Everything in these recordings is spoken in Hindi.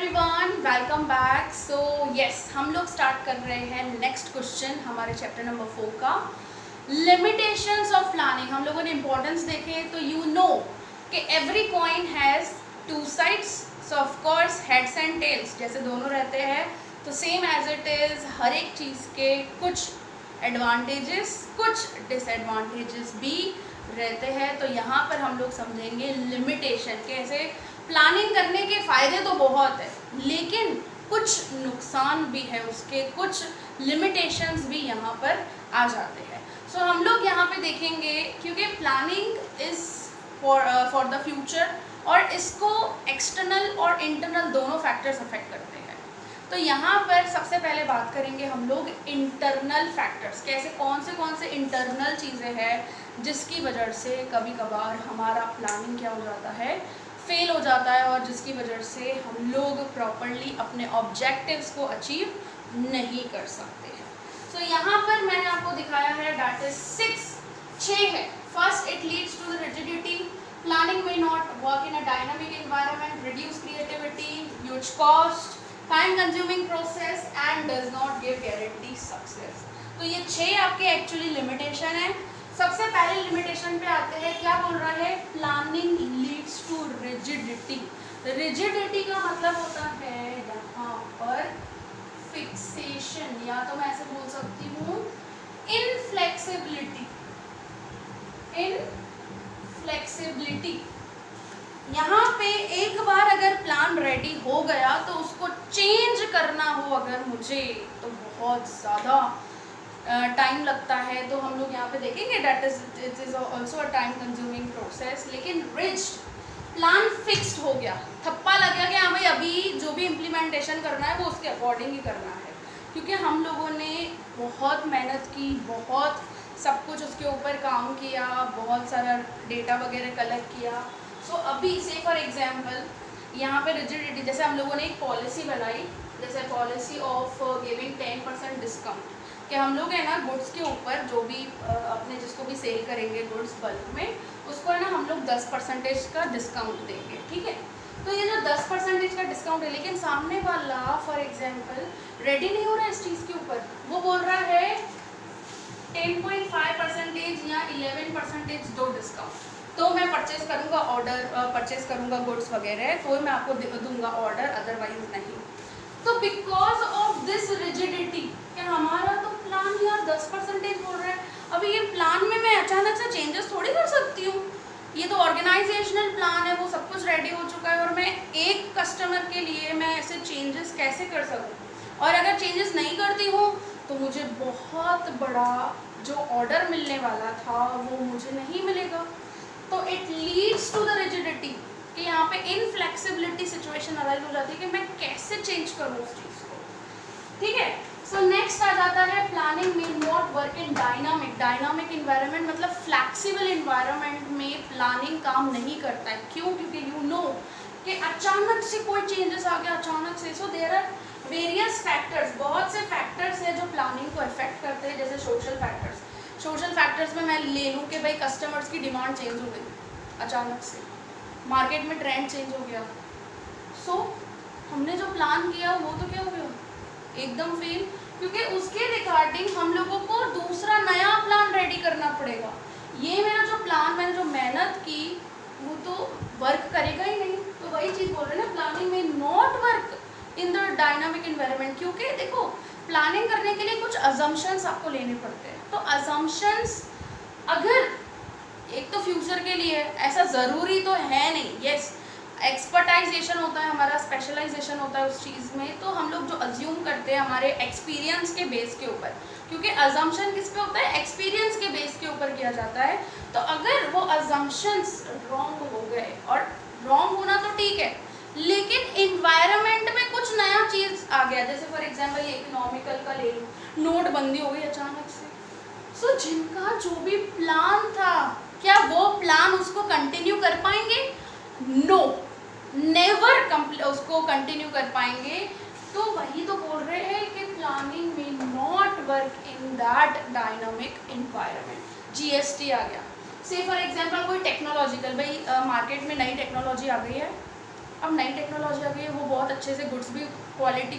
Everyone, welcome back. So yes, हम लोग स्टार्ट कर रहे हैं नेक्स्ट क्वेश्चन हमारे चैप्टर नंबर 4 का, लिमिटेशंस ऑफ प्लानिंग। हम लोगों ने इंपॉर्टेंस देखे तो यू नो कि every coin has two sides, so of course heads and tails जैसे दोनों रहते हैं, तो सेम एज इट इज़ हर एक चीज़ के कुछ एडवांटेजेस कुछ डिसएडवांटेजेस भी रहते हैं। तो यहाँ पर हम लोग समझेंगे लिमिटेशन, कैसे प्लानिंग करने के फ़ायदे तो बहुत है लेकिन कुछ नुकसान भी है, उसके कुछ लिमिटेशंस भी यहाँ पर आ जाते हैं। सो हम लोग यहाँ पे देखेंगे क्योंकि planning is for the future और इसको एक्सटर्नल और इंटरनल दोनों फैक्टर्स अफेक्ट करते हैं। तो यहाँ पर सबसे पहले बात करेंगे हम लोग इंटरनल फैक्टर्स, कैसे कौन से इंटरनल चीज़ें हैं जिसकी वजह से कभी कभार हमारा प्लानिंग क्या हो जाता है, फेल हो जाता है और जिसकी वजह से हम लोग प्रॉपरली अपने ऑब्जेक्टिव्स को अचीव नहीं कर सकते हैं। सो यहाँ पर मैंने आपको दिखाया है दैट इज 6 है। First, it leads to the rigidity, planning में not work in a dynamic environment, reduce creativity, huge cost, time consuming process and does not give guarantee success. तो ये 6 आपके एक्चुअली लिमिटेशन है। सबसे पहले लिमिटेशन पे आते हैं, क्या बोल रहा है, planning leads to rigidity. Rigidity का मतलब होता है यहाँ पर फिक्सेशन, या तो मैं ऐसे बोल सकती हूँ इनफ्लेक्सिबिलिटी। इनफ्लेक्सिबिलिटी यहाँ पे एक बार अगर प्लान रेडी हो गया तो उसको चेंज करना हो अगर मुझे, तो बहुत ज़्यादा टाइम लगता है। तो हम लोग यहाँ पे देखेंगे that it is also a time consuming process. लेकिन रिज्ड प्लान फिक्स्ड हो गया, थप्पा लग गया कि हाँ भाई अभी जो भी इम्प्लीमेंटेशन करना है वो उसके अकॉर्डिंग ही करना है, क्योंकि हम लोगों ने बहुत मेहनत की, बहुत सब कुछ उसके ऊपर काम किया, बहुत सारा डेटा वगैरह कलेक्ट किया। सो अभी से फॉर एग्जाम्पल यहाँ पे रिजिडिटी, जैसे हम लोगों ने एक पॉलिसी बनाई, जैसे पॉलिसी ऑफ गिविंग 10% डिस्काउंट, कि हम लोग है ना गुड्स के ऊपर जो भी अपने जिसको भी सेल करेंगे गुड्स बल्क में, उसको है ना हम लोग 10% का डिस्काउंट देंगे, ठीक है। तो ये जो 10% का डिस्काउंट है, लेकिन सामने वाला फॉर एग्जांपल रेडी नहीं हो रहा है इस चीज़ के ऊपर, वो बोल रहा है 10.5% या 11% दो डिस्काउंट, तो मैं परचेज करूँगा परचेज करूँगा गुड्स वगैरह, तो मैं आपको दूंगा ऑर्डर, अदरवाइज नहीं। तो बिकॉज ऑफ दिस रिजिडिटी कि हमारा तो प्लान यार 10% बोल रहा है, अभी ये प्लान में मैं अचानक से चेंजेस थोड़ी कर सकती हूँ, ये तो ऑर्गेनाइजेशनल प्लान है, वो सब कुछ रेडी हो चुका है और मैं एक कस्टमर के लिए मैं ऐसे चेंजेस कैसे कर सकूँ, और अगर चेंजेस नहीं करती हूँ तो मुझे बहुत बड़ा जो ऑर्डर मिलने वाला था वो मुझे नहीं मिलेगा। तो it leads to the rigidity कि यहाँ पे इनफ्लेक्सिबिलिटी सिचुएशन अराइज हो जाती है कि मैं कैसे चेंज करूँ उस चीज़ को, ठीक है। सो नेक्स्ट आ जाता है प्लानिंग में not work in dynamic environment, मतलब फ्लैक्सिबल इन्वायरमेंट में प्लानिंग काम नहीं करता है। क्यों? क्योंकि यू नो कि अचानक से कोई चेंजेस आ गया अचानक से। So there are various factors, बहुत से फैक्टर्स हैं जो प्लानिंग को अफेक्ट करते हैं, जैसे सोशल फैक्टर्स में मैं ले लूँ कि भाई कस्टमर्स की डिमांड चेंज हो गई अचानक से, मार्केट में ट्रेंड चेंज हो गया, सो हमने जो प्लान किया वो तो क्या हो गया, एकदम फेल, क्योंकि उसके रिगार्डिंग हम लोगों को दूसरा नया प्लान रेडी करना पड़ेगा। ये मेरा जो प्लान, मैंने जो मेहनत की वो तो वर्क करेगा ही नहीं। तो वही चीज़ बोल रहे हैं ना, प्लानिंग में not work in the dynamic environment, क्योंकि देखो प्लानिंग करने के लिए कुछ अजम्पशंस आपको लेने पड़ते हैं। तो अजम्पशंस अगर एक तो फ्यूचर के लिए, ऐसा ज़रूरी तो है नहीं, यस एक्सपर्टाइजेशन होता है हमारा, स्पेशलाइजेशन होता है उस चीज़ में, तो हम लोग जो अज्यूम करते हैं हमारे एक्सपीरियंस के बेस के ऊपर, क्योंकि अजम्पशन किस पे होता है, एक्सपीरियंस के बेस के ऊपर किया जाता है। तो अगर वो अजम्पशंस रॉन्ग हो गए, और रॉन्ग होना तो ठीक है, लेकिन इन्वायरमेंट में कुछ नया चीज़ आ गया, जैसे फॉर एग्जाम्पल ये इकोनॉमिकल का ले लूँ, नोटबंदी हो गई अचानक से, सो जिनका जो भी प्लान था, क्या वो प्लान उसको कंटिन्यू कर पाएंगे? नो, नेवर उसको कंटिन्यू कर पाएंगे। तो वही तो बोल रहे हैं कि प्लानिंग में not work in that dynamic environment. GST आ गया, से फॉर एग्जांपल कोई टेक्नोलॉजिकल, भाई मार्केट में नई टेक्नोलॉजी आ गई है, अब नई टेक्नोलॉजी आ गई है, वो बहुत अच्छे से गुड्स भी क्वालिटी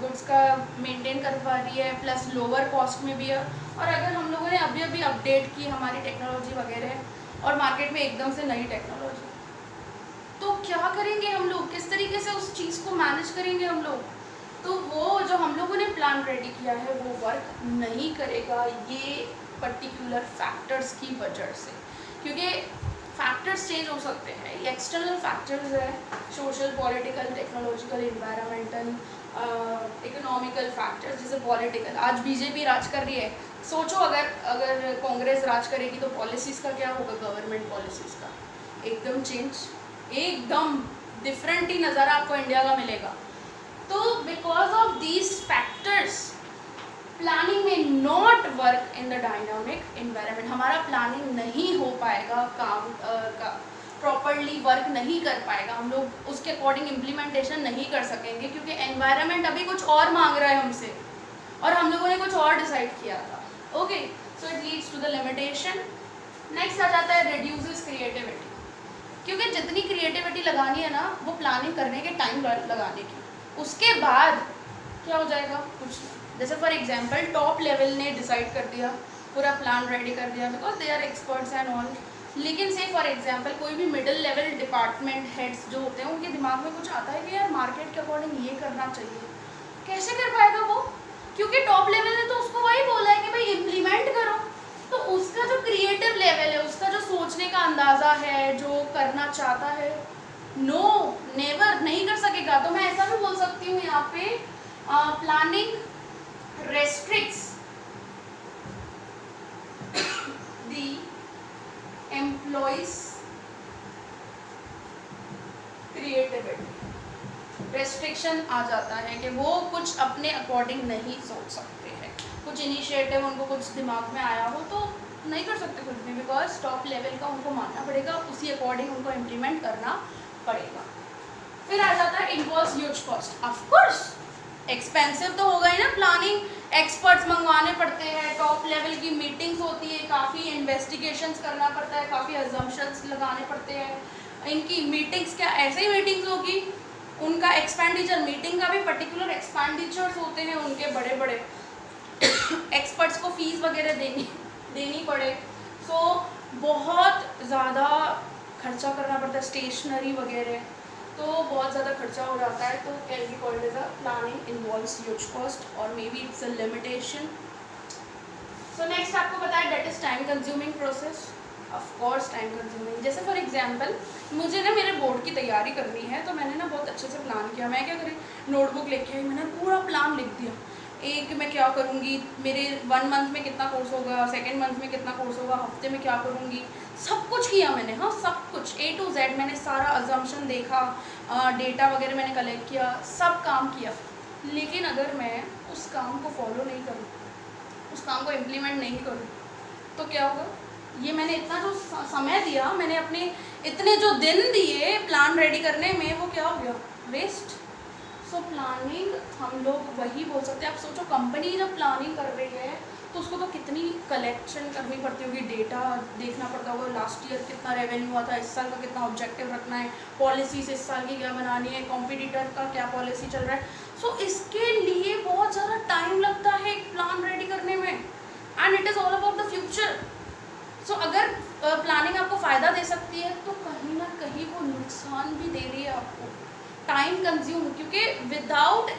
गुड्स का मेंटेन कर पा रही है, प्लस लोअर कॉस्ट में भी है। और अगर हम लोगों ने अभी अभी अपडेट की हमारी टेक्नोलॉजी वगैरह और मार्केट में एकदम से नई टेक्नोलॉजी, तो क्या करेंगे हम लोग, किस तरीके से उस चीज़ को मैनेज करेंगे हम लोग? तो वो जो हम लोगों ने प्लान रेडी किया है वो वर्क नहीं करेगा ये पर्टिकुलर फैक्टर्स की वजह से, क्योंकि फैक्टर्स चेंज हो सकते हैं। ये एक्सटर्नल फैक्टर्स है, social, political, technological, environmental, economical factors. जैसे पॉलिटिकल, आज बीजेपी राज कर रही है, सोचो अगर कांग्रेस राज करेगी तो पॉलिसीज़ का क्या होगा, गवर्नमेंट पॉलिसीज़ का एकदम चेंज, एकदम डिफरेंट ही नज़ारा आपको इंडिया का मिलेगा। तो because of these factors planning में not work in the dynamic environment, हमारा प्लानिंग नहीं हो पाएगा, काम का प्रॉपरली वर्क नहीं कर पाएगा, हम लोग उसके अकॉर्डिंग इम्प्लीमेंटेशन नहीं कर सकेंगे, क्योंकि एनवायरनमेंट अभी कुछ और मांग रहा है हमसे और हम लोगों ने कुछ और डिसाइड किया था। Okay, so it leads to the limitation. Next आ जाता है रिड्यूसेस क्रिएटिविटी, क्योंकि जितनी क्रिएटिविटी लगानी है ना वो प्लानिंग करने के टाइम लगाने की, उसके बाद क्या हो जाएगा, कुछ नहीं। जैसे फॉर एग्जांपल टॉप लेवल ने डिसाइड कर दिया, पूरा प्लान रेडी कर दिया because they are experts and all, लेकिन से फॉर एग्जांपल कोई भी मिडिल लेवल डिपार्टमेंट हेड्स जो होते हैं उनके दिमाग में कुछ आता है कि यार मार्केट के अकॉर्डिंग ये करना चाहिए, कैसे कर पाएगा वो, क्योंकि टॉप लेवल ने तो उसको वही बोला है कि भाई इम्प्लीमेंट करो। तो उसका जो क्रिएटिव लेवल है, उसका जो सोचने का अंदाज़ा है, जो करना चाहता है, नो नेवर नहीं कर सकेगा। तो मैं ऐसा भी बोल सकती हूँ यहाँ पे planning restricts the employees creativity. Restriction आ जाता है कि वो कुछ अपने अकॉर्डिंग नहीं सोच सकते हैं, कुछ इनिशिएटिव उनको कुछ दिमाग में आया हो तो नहीं कर सकते कुछ भी, बिकॉज टॉप लेवल का उनको मानना पड़ेगा, उसी अकॉर्डिंग उनको इम्प्लीमेंट करना पड़ेगा। फिर आ जाता है involves huge cost. Of course expensive तो होगा ही ना, प्लानिंग एक्सपर्ट्स मंगवाने पड़ते हैं, टॉप लेवल की मीटिंग्स होती है, काफ़ी इन्वेस्टिगेशंस करना पड़ता है, काफ़ी अजम्पशंस लगाने पड़ते हैं। इनकी मीटिंग्स क्या ऐसे ही मीटिंग्स होगी, उनका एक्सपेंडिचर, मीटिंग का भी पर्टिकुलर एक्सपेंडिचर्स होते हैं उनके बड़े बड़े, एक्सपर्ट्स को फीस वगैरह देनी पड़े, सो बहुत ज़्यादा खर्चा करना पड़ता है, स्टेशनरी वगैरह, तो बहुत ज़्यादा खर्चा हो जाता है। तो can be called as a planning involves huge cost और may be it's a limitation. So next आपको पता है that is time consuming process. Of course time consuming, जैसे फॉर एग्जांपल मुझे ना मेरे बोर्ड की तैयारी करनी है, तो मैंने ना बहुत अच्छे से प्लान किया। मैं क्या करी, नोटबुक लेके आई, मैंने पूरा प्लान लिख दिया, एक मैं क्या करूँगी, मेरे 1 मंथ में कितना कोर्स होगा, 2nd मंथ में कितना कोर्स होगा, हफ्ते में क्या करूँगी, सब कुछ किया मैंने। हाँ, सब कुछ A to Z मैंने सारा अजम्पशन देखा, डेटा वगैरह मैंने कलेक्ट किया, सब काम किया। लेकिन अगर मैं उस काम को फॉलो नहीं करूँ, उस काम को इम्प्लीमेंट नहीं करूँ, तो क्या होगा, ये मैंने इतना जो समय दिया, मैंने अपने इतने जो दिन दिए प्लान रेडी करने में, वो क्या हो गया, वेस्ट। सो प्लानिंग हम लोग वही बोल सकते हैं। आप सोचो कंपनी जब प्लानिंग कर रही है तो उसको तो कितनी कलेक्शन करनी पड़ती होगी, डेटा देखना पड़ता होगा, लास्ट ईयर कितना रेवेन्यू हुआ था, इस साल का कितना ऑब्जेक्टिव रखना है, पॉलिसीज इस साल की क्या बनानी है, कॉम्पिटिटर का क्या पॉलिसी चल रहा है। सो इसके लिए बहुत ज़्यादा टाइम लगता है एक प्लान रेडी करने में, and it is all about the future. So अगर प्लानिंग आपको फ़ायदा दे सकती है तो कहीं ना कहीं वो नुकसान भी दे रही है आपको, टाइम कंज्यूम, क्योंकि विदाउट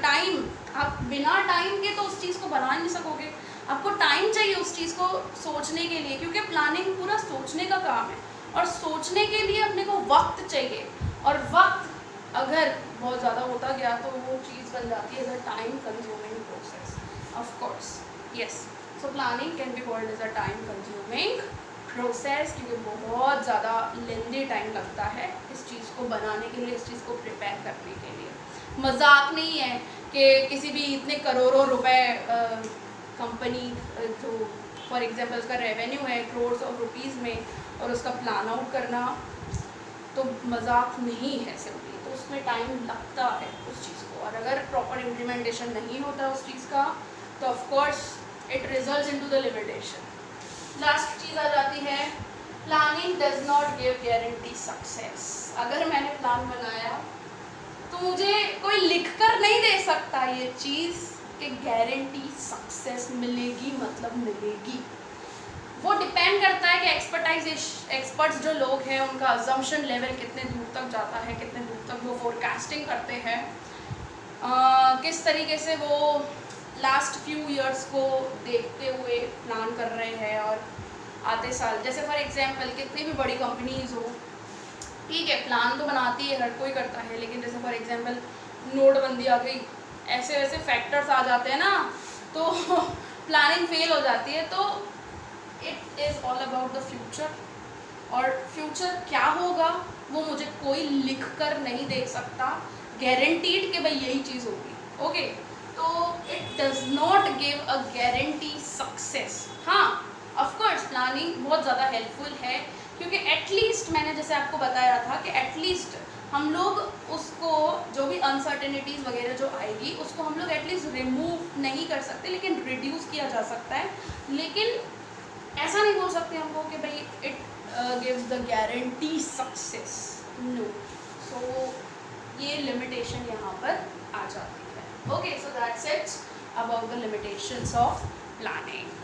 टाइम, आप बिना टाइम के तो उस चीज़ को बना नहीं सकोगे, आपको टाइम चाहिए उस चीज़ को सोचने के लिए, क्योंकि प्लानिंग पूरा सोचने का काम है, और सोचने के लिए अपने को वक्त चाहिए, और वक्त अगर बहुत ज़्यादा होता गया तो वो चीज़ बन जाती है as a time consuming process. Of course yes, so planning can be called as a time consuming process, क्योंकि बहुत ज़्यादा लेंदी टाइम लगता है इस चीज़ को बनाने के लिए, इस चीज़ को प्रिपेयर करने के लिए। मजाक नहीं है कि किसी भी इतने करोड़ों रुपए कंपनी जो फॉर एग्जांपल उसका रेवेन्यू है करोर्स ऑफ रुपीज़ में, और उसका प्लान आउट करना तो मजाक नहीं है सिंपली, तो उसमें टाइम लगता है उस चीज़ को, और अगर प्रॉपर इम्प्लीमेंटेशन नहीं होता उस चीज़ का तो of course it results into the limitation. Last चीज़ आ जाती है planning does not give guarantee success. अगर मैंने प्लान बनाया तो मुझे कोई लिखकर नहीं दे सकता ये चीज़ कि गारंटी सक्सेस मिलेगी मतलब मिलेगी। वो डिपेंड करता है कि एक्सपर्ट्स जो लोग हैं उनका अजम्पशन लेवल कितने दूर तक जाता है, कितने दूर तक वो फोरकास्टिंग करते हैं, किस तरीके से वो लास्ट फ्यू इयर्स को देखते हुए प्लान कर रहे हैं और आते साल। जैसे फॉर एग्जांपल कितनी भी बड़ी कंपनीज हो, ठीक है प्लान तो बनाती है, हर कोई करता है, लेकिन जैसे फॉर एग्जांपल नोटबंदी आ गई, ऐसे वैसे फैक्टर्स आ जाते हैं ना, तो प्लानिंग फेल हो जाती है। तो it is all about the future, और फ्यूचर क्या होगा वो मुझे कोई लिख कर नहीं दे सकता गारंटीड कि भाई यही चीज़ होगी। ओके, तो it does not give a guarantee success. हाँ ऑफकोर्स प्लानिंग बहुत ज़्यादा हेल्पफुल है, क्योंकि एटलीस्ट मैंने जैसे आपको बताया था कि एटलीस्ट हम लोग उसको जो भी अनसर्टेनिटीज़ वगैरह जो आएगी उसको हम लोग एटलीस्ट रिमूव नहीं कर सकते, लेकिन रिड्यूस किया जा सकता है। लेकिन ऐसा नहीं बोल सकते हम लोग कि भाई it gives the guarantee success, no. So ये लिमिटेशन यहाँ पर आ जाती है। Okay, so that's it about the limitations of planning.